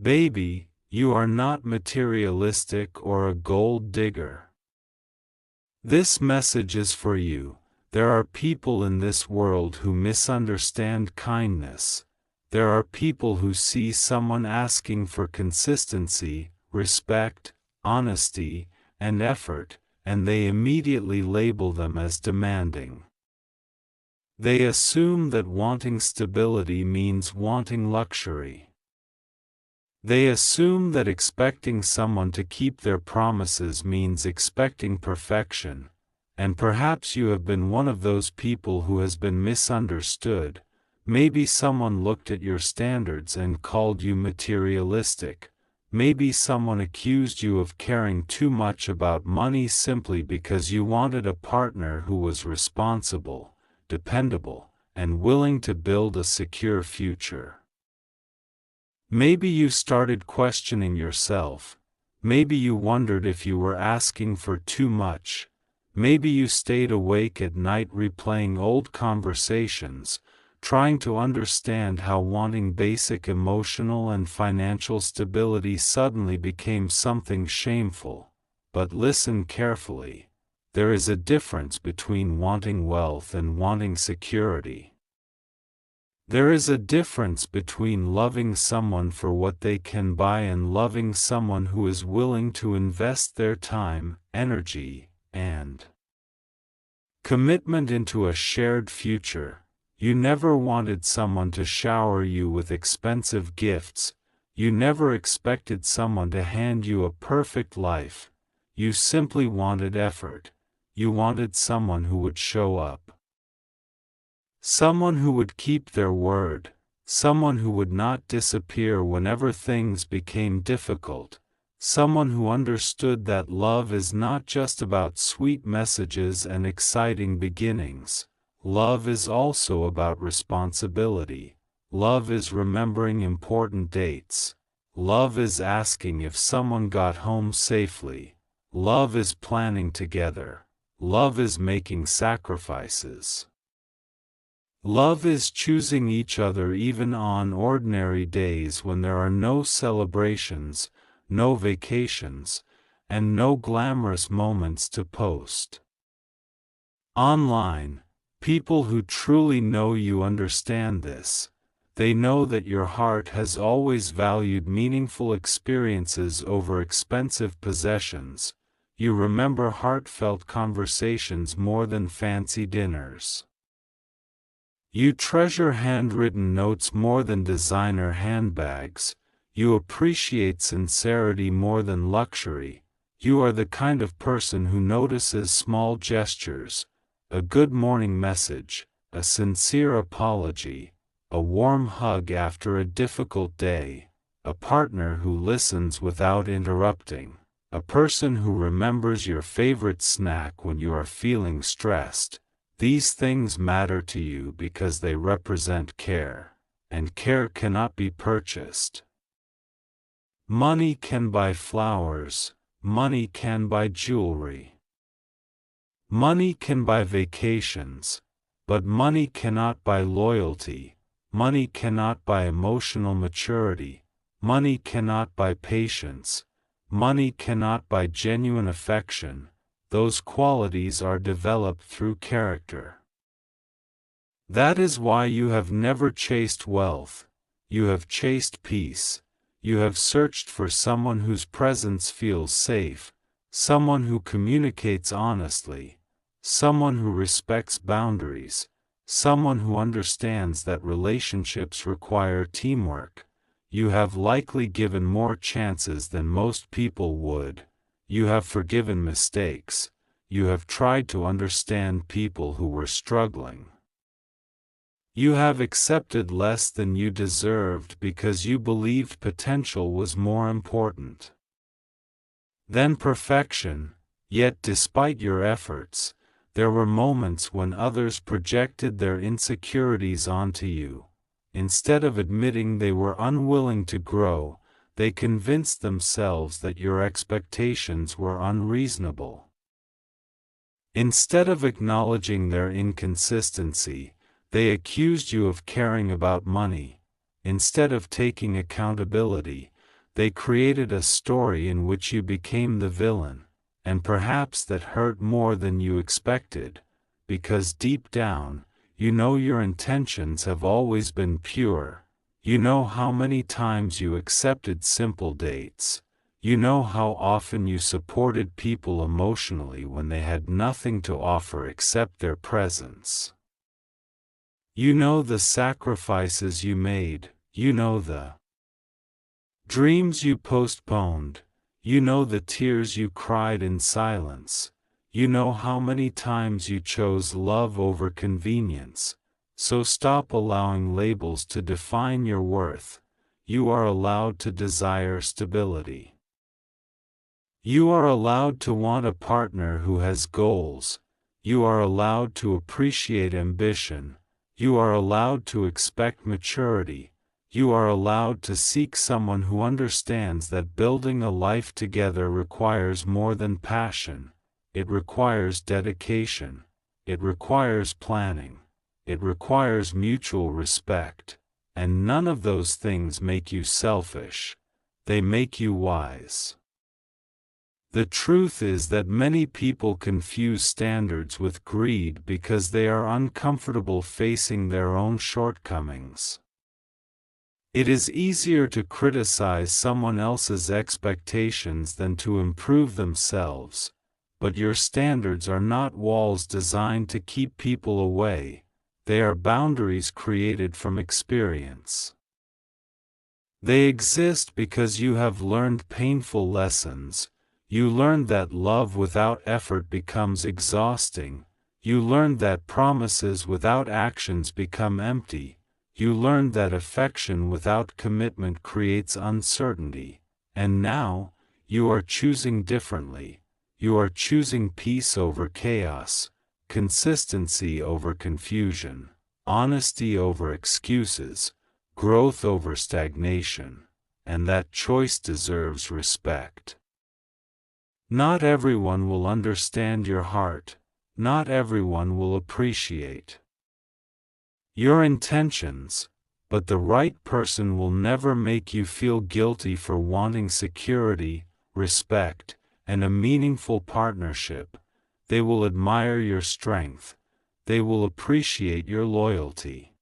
Baby, you are not materialistic or a gold digger. This message is for you. There are people in this world who misunderstand kindness. There are people who see someone asking for consistency, respect, honesty, and effort, and they immediately label them as demanding. They assume that wanting stability means wanting luxury. They assume that expecting someone to keep their promises means expecting perfection, and perhaps you have been one of those people who has been misunderstood. Maybe someone looked at your standards and called you materialistic. Maybe someone accused you of caring too much about money simply because you wanted a partner who was responsible, dependable, and willing to build a secure future. Maybe you started questioning yourself. Maybe you wondered if you were asking for too much. Maybe you stayed awake at night replaying old conversations, trying to understand how wanting basic emotional and financial stability suddenly became something shameful. But listen carefully. There is a difference between wanting wealth and wanting security. There is a difference between loving someone for what they can buy and loving someone who is willing to invest their time, energy, and commitment into a shared future. You never wanted someone to shower you with expensive gifts. You never expected someone to hand you a perfect life. You simply wanted effort. You wanted someone who would show up. Someone who would keep their word, someone who would not disappear whenever things became difficult, someone who understood that love is not just about sweet messages and exciting beginnings. Love is also about responsibility. Love is remembering important dates. Love is asking if someone got home safely. Love is planning together. Love is making sacrifices. Love is choosing each other even on ordinary days when there are no celebrations, no vacations, and no glamorous moments to post. Online, people who truly know you understand this. They know that your heart has always valued meaningful experiences over expensive possessions. You remember heartfelt conversations more than fancy dinners. You treasure handwritten notes more than designer handbags. You appreciate sincerity more than luxury. You are the kind of person who notices small gestures, a good morning message, a sincere apology, a warm hug after a difficult day, a partner who listens without interrupting, a person who remembers your favorite snack when you are feeling stressed. These things matter to you because they represent care, and care cannot be purchased. Money can buy flowers, money can buy jewelry. Money can buy vacations, but money cannot buy loyalty. Money cannot buy emotional maturity. Money cannot buy patience. Money cannot buy genuine affection. Those qualities are developed through character. That is why you have never chased wealth. You have chased peace. You have searched for someone whose presence feels safe, someone who communicates honestly, someone who respects boundaries, someone who understands that relationships require teamwork. You have likely given more chances than most people would. You have forgiven mistakes. You have tried to understand people who were struggling. You have accepted less than you deserved because you believed potential was more important than perfection. Yet despite your efforts, there were moments when others projected their insecurities onto you. Instead of admitting they were unwilling to grow, they convinced themselves that your expectations were unreasonable. Instead of acknowledging their inconsistency, they accused you of caring about money. Instead of taking accountability, They created a story in which you became the villain, and perhaps that hurt more than you expected, because deep down, you know your intentions have always been pure. You know how many times you accepted simple dates. You know how often you supported people emotionally when they had nothing to offer except their presence. You know the sacrifices you made. You know the dreams you postponed. You know the tears you cried in silence. You know how many times you chose love over convenience. So stop allowing labels to define your worth. You are allowed to desire stability. You are allowed to want a partner who has goals. You are allowed to appreciate ambition. You are allowed to expect maturity. You are allowed to seek someone who understands that building a life together requires more than passion. It requires dedication. It requires planning. It requires mutual respect. And none of those things make you selfish. They make you wise. The truth is that many people confuse standards with greed because they are uncomfortable facing their own shortcomings. It is easier to criticize someone else's expectations than to improve themselves, but your standards are not walls designed to keep people away. They are boundaries created from experience. They exist because you have learned painful lessons. You learned that love without effort becomes exhausting. You learned that promises without actions become empty. You learned that affection without commitment creates uncertainty. And now, you are choosing differently. You are choosing peace over chaos, consistency over confusion, honesty over excuses, growth over stagnation, and that choice deserves respect. Not everyone will understand your heart. Not everyone will appreciate your intentions, but the right person will never make you feel guilty for wanting security, respect, and a meaningful partnership. They will admire your strength. They will appreciate your loyalty.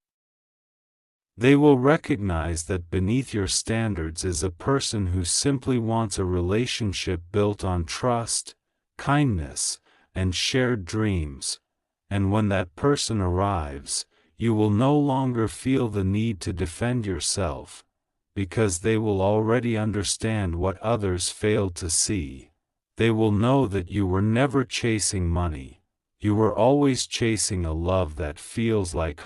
They will recognize that beneath your standards is a person who simply wants a relationship built on trust, kindness, and shared dreams. And when that person arrives, you will no longer feel the need to defend yourself, because they will already understand what others failed to see. They will know that you were never chasing money. You were always chasing a love that feels like